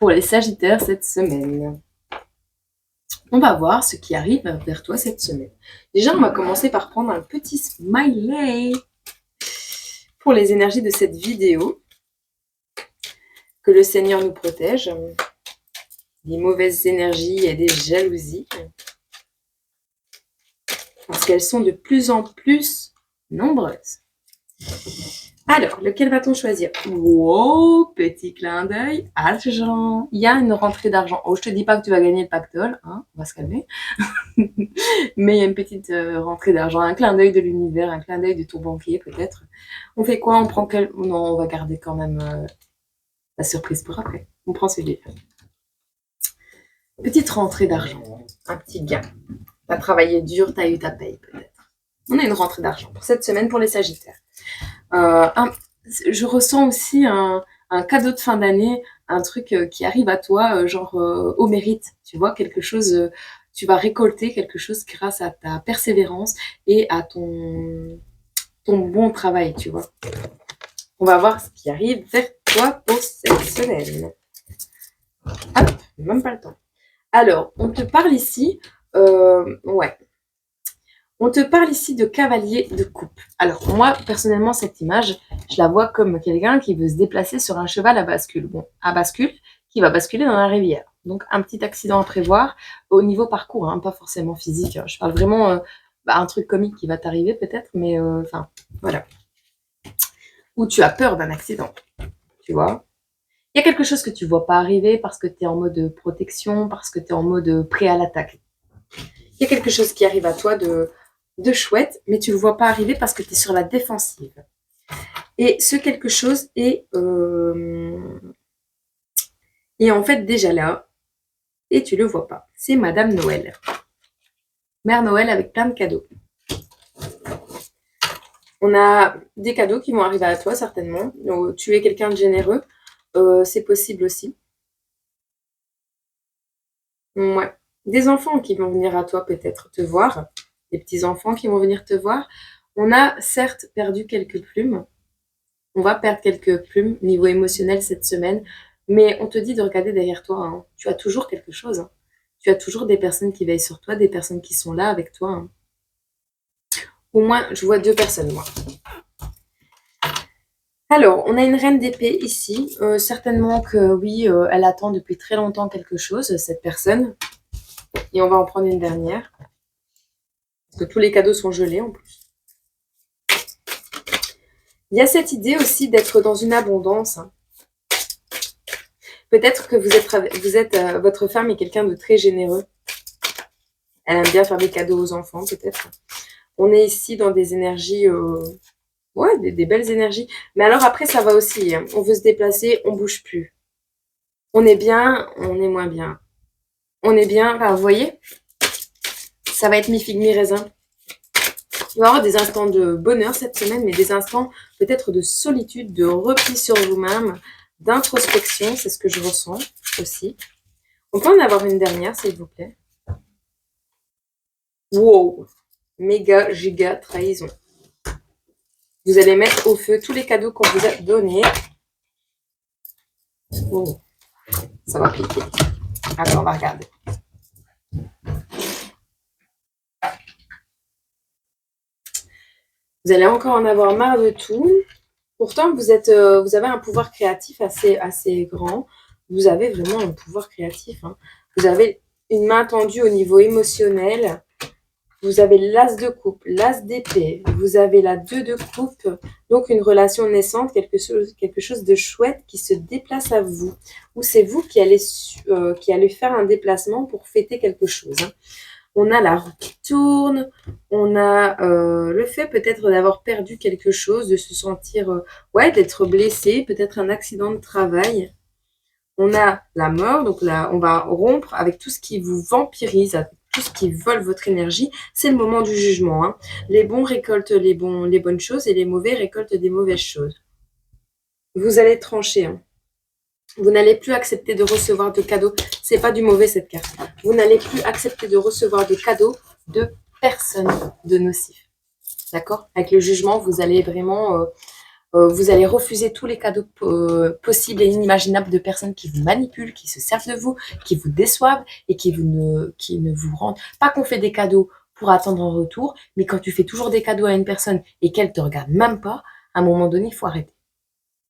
pour les Sagittaires cette semaine. On va voir ce qui arrive vers toi cette semaine. Déjà, on va commencer par prendre un petit smiley pour les énergies de cette vidéo. Que le Seigneur nous protège des mauvaises énergies et des jalousies. Parce qu'elles sont de plus en plus nombreuses. Alors, lequel va-t-on choisir? Wow, petit clin d'œil, argent. Il y a une rentrée d'argent. Oh, je te dis pas que tu vas gagner le pactole, hein, on va se calmer. Mais il y a une petite rentrée d'argent, un clin d'œil de l'univers, un clin d'œil de ton banquier peut-être. On fait quoi? On prend quel... Non, on va garder quand même la surprise pour après. On prend celui-là. Petite rentrée d'argent, un petit gain. T'as travaillé dur, t'as eu ta paye peut-être. On a une rentrée d'argent pour cette semaine pour les Sagittaires. Je ressens aussi un cadeau de fin d'année, un truc qui arrive à toi, genre au mérite, tu vois, quelque chose, tu vas récolter quelque chose grâce à ta persévérance et à ton bon travail, tu vois. On va voir ce qui arrive vers toi pour cette semaine. Hop, même pas le temps. Alors, on te parle ici, on te parle ici de cavalier de coupe. Alors, moi, personnellement, cette image, je la vois comme quelqu'un qui veut se déplacer sur un cheval à bascule. Bon, à bascule, qui va basculer dans la rivière. Donc, un petit accident à prévoir au niveau parcours, hein, pas forcément physique. Je parle vraiment un truc comique qui va t'arriver peut-être, mais voilà. Ou tu as peur d'un accident, tu vois. Il y a quelque chose que tu ne vois pas arriver parce que tu es en mode protection, parce que tu es en mode prêt à l'attaque. Il y a quelque chose qui arrive à toi de chouette, mais tu ne le vois pas arriver parce que tu es sur la défensive. Et ce quelque chose est en fait déjà là, et tu ne le vois pas. C'est Madame Noël. Mère Noël avec plein de cadeaux. On a des cadeaux qui vont arriver à toi certainement. Donc, tu es quelqu'un de généreux, c'est possible aussi. Ouais. Des enfants qui vont venir à toi peut-être te voir, des petits-enfants qui vont venir te voir. On a certes perdu quelques plumes, on va perdre quelques plumes niveau émotionnel cette semaine, mais on te dit de regarder derrière toi, hein. Tu as toujours quelque chose, hein. Tu as toujours des personnes qui veillent sur toi, des personnes qui sont là avec toi, hein. Au moins, je vois 2 personnes, moi. Alors, on a une reine d'épée ici, certainement que oui, elle attend depuis très longtemps quelque chose, cette personne. Et on va en prendre une dernière. Parce que tous les cadeaux sont gelés en plus. Il y a cette idée aussi d'être dans une abondance. Peut-être que votre femme est quelqu'un de très généreux. Elle aime bien faire des cadeaux aux enfants, peut-être. On est ici dans des énergies, des belles énergies. Mais alors après, ça va aussi, hein. On veut se déplacer, on bouge plus. On est bien, on est moins bien. On est bien, enfin, vous voyez, ça va être mi-figue, mi-raisin. Il va y avoir des instants de bonheur cette semaine, mais des instants peut-être de solitude, de repli sur vous-même, d'introspection, c'est ce que je ressens aussi. On peut en avoir une dernière, s'il vous plaît. Wow, méga, giga trahison. Vous allez mettre au feu tous les cadeaux qu'on vous a donnés. Oh, ça va piquer. Alors, on va regarder. Vous allez encore en avoir marre de tout. Pourtant, vous avez un pouvoir créatif assez grand. Vous avez vraiment un pouvoir créatif, hein. Vous avez une main tendue au niveau émotionnel. Vous avez l'as de coupe, l'as d'épée. Vous avez la 2 de coupe. Donc, une relation naissante, quelque chose de chouette qui se déplace à vous. Ou c'est vous qui allez faire un déplacement pour fêter quelque chose, hein. On a la roue qui tourne, on a le fait peut-être d'avoir perdu quelque chose, de se sentir, d'être blessé, peut-être un accident de travail. On a la mort, donc là, on va rompre avec tout ce qui vous vampirise, avec tout ce qui vole votre énergie. C'est le moment du jugement, hein. Les bons récoltent les bonnes choses et les mauvais récoltent des mauvaises choses. Vous allez trancher, hein. Vous n'allez plus accepter de recevoir de cadeaux. C'est pas du mauvais cette carte. Vous n'allez plus accepter de recevoir de cadeaux de personnes de nocifs. D'accord? Avec le jugement, vous allez vraiment Vous allez refuser tous les cadeaux possibles et inimaginables de personnes qui vous manipulent, qui se servent de vous, qui vous déçoivent et qui ne vous rendent pas qu'on fait des cadeaux pour attendre un retour, mais quand tu fais toujours des cadeaux à une personne et qu'elle te regarde même pas, à un moment donné, il faut arrêter.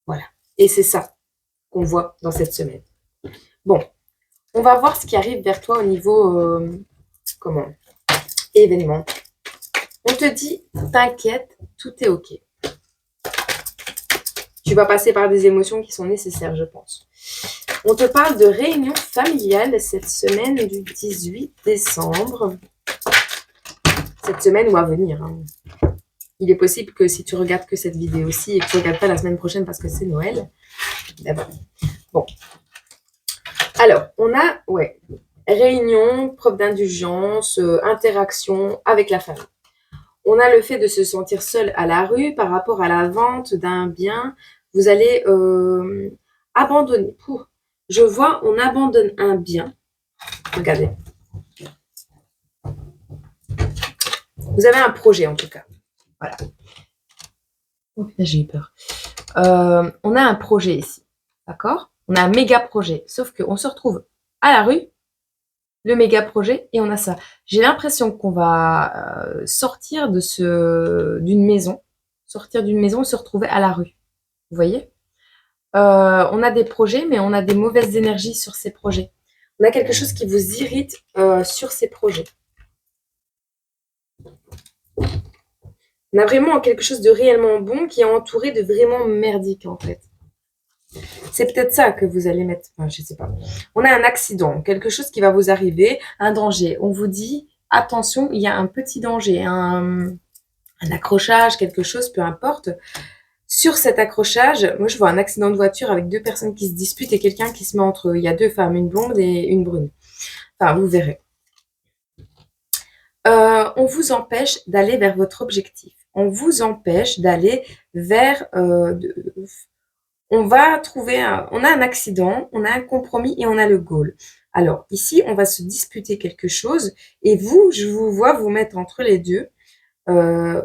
Voilà. Et c'est ça qu'on voit dans cette semaine. Bon, on va voir ce qui arrive vers toi au niveau événement. On te dit, t'inquiète, tout est ok. Tu vas passer par des émotions qui sont nécessaires, je pense. On te parle de réunion familiale cette semaine du 18 décembre. Cette semaine ou à venir. Hein. Il est possible que si tu regardes que cette vidéo-ci et que tu ne regardes pas la semaine prochaine parce que c'est Noël. D'abord. Bon. Alors, on a, réunion, preuve d'indulgence, interaction avec la famille. On a le fait de se sentir seul à la rue par rapport à la vente d'un bien. Vous allez abandonner. Je vois, on abandonne un bien. Regardez. Vous avez un projet en tout cas. Voilà. Oh putain, j'ai eu peur. On a un projet ici. D'accord? On a un méga projet. Sauf qu'on se retrouve à la rue, le méga projet, et on a ça. J'ai l'impression qu'on va sortir d'une maison. Sortir d'une maison et se retrouver à la rue. Vous voyez? On a des projets, mais on a des mauvaises énergies sur ces projets. On a quelque chose qui vous irrite sur ces projets. On a vraiment quelque chose de réellement bon qui est entouré de vraiment merdique, en fait. C'est peut-être ça que vous allez mettre. Enfin, je sais pas. On a un accident, quelque chose qui va vous arriver, un danger. On vous dit, attention, il y a un petit danger, un accrochage, quelque chose, peu importe. Sur cet accrochage, moi je vois un accident de voiture avec deux personnes qui se disputent et quelqu'un qui se met entre eux. Il y a deux femmes, une blonde et une brune. Enfin, vous verrez. On vous empêche d'aller vers votre objectif. On vous empêche d'aller vers... on va trouver... on a un accident, on a un compromis et on a le goal. Alors, ici, on va se disputer quelque chose et vous, je vous vois vous mettre entre les deux.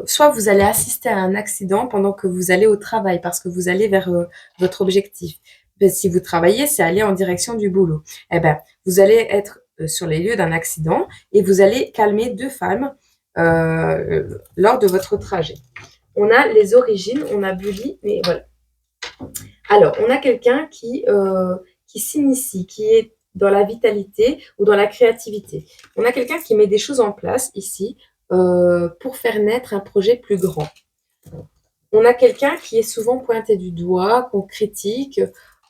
Soit vous allez assister à un accident pendant que vous allez au travail parce que vous allez vers votre objectif. Ben, si vous travaillez, c'est aller en direction du boulot. Eh ben, vous allez être sur les lieux d'un accident et vous allez calmer deux femmes lors de votre trajet. On a les origines, on a Bully, mais voilà. Alors, on a quelqu'un qui s'initie, qui est dans la vitalité ou dans la créativité. On a quelqu'un qui met des choses en place ici pour faire naître un projet plus grand. On a quelqu'un qui est souvent pointé du doigt, qu'on critique,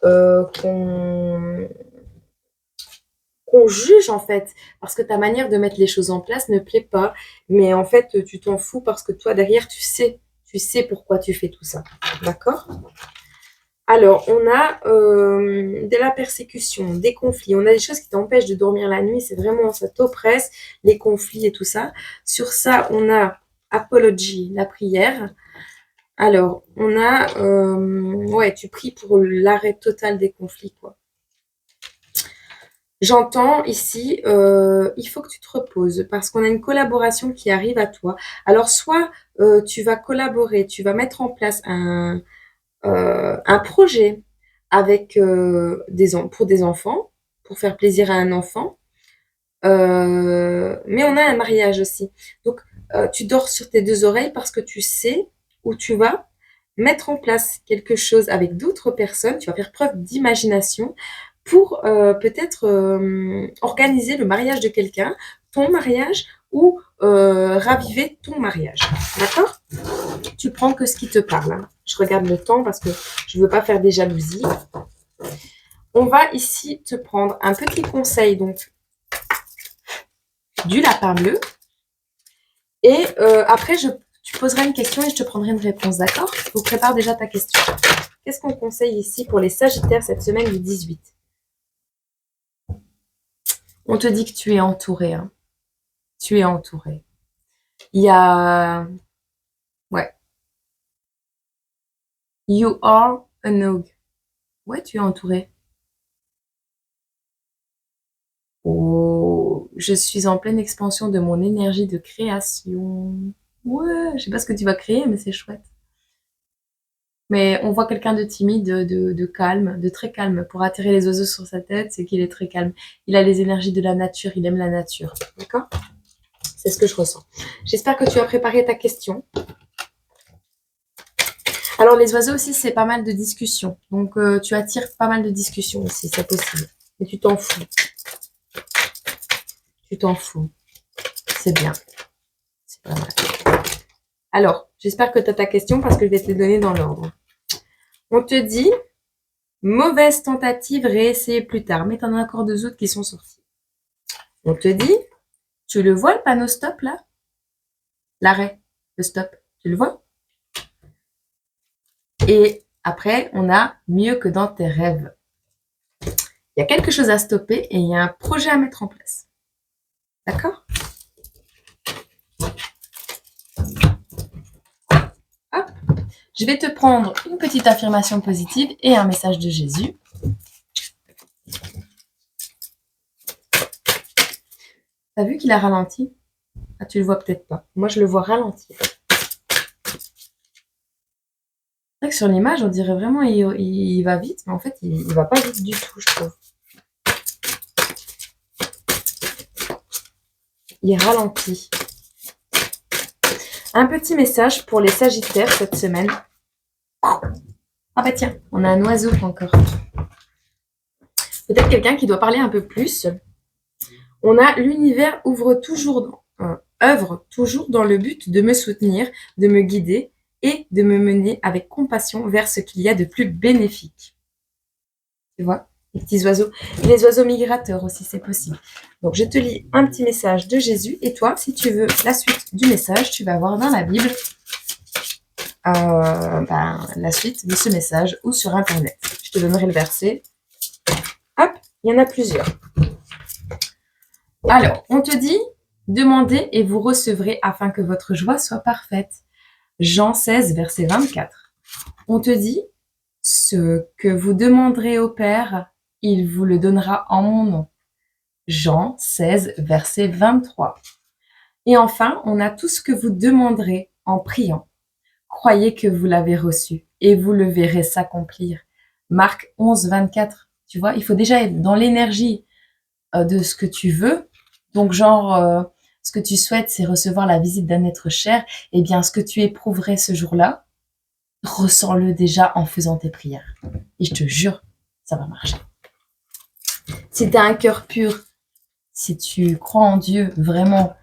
qu'on juge en fait, parce que ta manière de mettre les choses en place ne plaît pas, mais en fait tu t'en fous parce que toi derrière tu sais pourquoi tu fais tout ça, d'accord ? Alors, on a de la persécution, des conflits. On a des choses qui t'empêchent de dormir la nuit. C'est vraiment, ça t'oppresse, les conflits et tout ça. Sur ça, on a apology, la prière. Alors, on a, tu pries pour l'arrêt total des conflits, quoi. J'entends ici, il faut que tu te reposes parce qu'on a une collaboration qui arrive à toi. Alors, soit tu vas collaborer, tu vas mettre en place un projet avec pour des enfants, pour faire plaisir à un enfant. Mais on a un mariage aussi. Donc, tu dors sur tes deux oreilles parce que tu sais où tu vas mettre en place quelque chose avec d'autres personnes. Tu vas faire preuve d'imagination pour peut-être organiser le mariage de quelqu'un, ton mariage ou raviver ton mariage. D'accord ? Tu prends que ce qui te parle. Hein. Je regarde le temps parce que je ne veux pas faire des jalousies. On va ici te prendre un petit conseil, donc du lapin bleu. Et après, tu poseras une question et je te prendrai une réponse, d'accord ? Donc, prépare déjà ta question. Qu'est-ce qu'on conseille ici pour les Sagittaires cette semaine du 18 ? On te dit que tu es entouré. Hein. Tu es entouré. Il y a... Ouais. You are a nog. Ouais, tu es entouré. Oh, je suis en pleine expansion de mon énergie de création. Ouais, je sais pas ce que tu vas créer, mais c'est chouette. Mais on voit quelqu'un de timide, de calme, de très calme. Pour attirer les oiseaux sur sa tête, c'est qu'il est très calme. Il a les énergies de la nature, il aime la nature. D'accord? C'est ce que je ressens. J'espère que tu as préparé ta question. Alors, les oiseaux aussi, c'est pas mal de discussions. Donc, tu attires pas mal de discussions aussi, c'est possible. Mais tu t'en fous. Tu t'en fous. C'est bien. C'est pas mal. Alors, j'espère que tu as ta question parce que je vais te les donner dans l'ordre. On te dit, mauvaise tentative, réessayer plus tard. Mais tu en as encore deux autres qui sont sortis. On te dit, tu le vois le panneau stop là? L'arrêt, le stop. Tu le vois? Et après, on a mieux que dans tes rêves. Il y a quelque chose à stopper et il y a un projet à mettre en place. D'accord? Hop. Je vais te prendre une petite affirmation positive et un message de Jésus. T'as vu qu'il a ralenti? Ah, tu le vois peut-être pas. Moi, je le vois ralentir. C'est vrai que sur l'image, on dirait vraiment il va vite, mais en fait, il va pas vite du tout, je trouve. Il ralentit. Un petit message pour les Sagittaires cette semaine. Ah bah tiens, on a un oiseau encore. Peut-être quelqu'un qui doit parler un peu plus. On a l'univers œuvre toujours dans le but de me soutenir, de me guider et de me mener avec compassion vers ce qu'il y a de plus bénéfique. Tu vois, les petits oiseaux. Et les oiseaux migrateurs aussi, c'est possible. Donc, je te lis un petit message de Jésus. Et toi, si tu veux la suite du message, tu vas voir dans la Bible la suite de ce message ou sur Internet. Je te donnerai le verset. Hop, il y en a plusieurs. Alors, on te dit, demandez et vous recevrez afin que votre joie soit parfaite. Jean 16, verset 24. On te dit, ce que vous demanderez au Père, il vous le donnera en mon nom. Jean 16, verset 23. Et enfin, on a tout ce que vous demanderez en priant. Croyez que vous l'avez reçu et vous le verrez s'accomplir. Marc 11, 24. Tu vois, il faut déjà être dans l'énergie de ce que tu veux. Donc, genre, ce que tu souhaites, c'est recevoir la visite d'un être cher. Eh bien, ce que tu éprouverais ce jour-là, ressens-le déjà en faisant tes prières. Et je te jure, ça va marcher. Si tu as un cœur pur, si tu crois en Dieu, vraiment,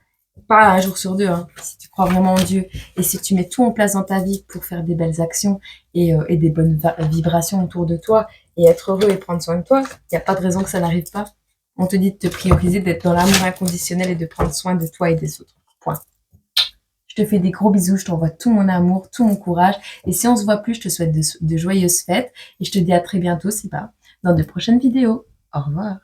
pas un jour sur deux, hein, si tu crois vraiment en Dieu, et si tu mets tout en place dans ta vie pour faire des belles actions et des bonnes vibrations autour de toi, et être heureux et prendre soin de toi, il n'y a pas de raison que ça n'arrive pas. On te dit de te prioriser, d'être dans l'amour inconditionnel et de prendre soin de toi et des autres. Point. Je te fais des gros bisous, je t'envoie tout mon amour, tout mon courage. Et si on se voit plus, je te souhaite de joyeuses fêtes. Et je te dis à très bientôt, si pas, dans de prochaines vidéos. Au revoir.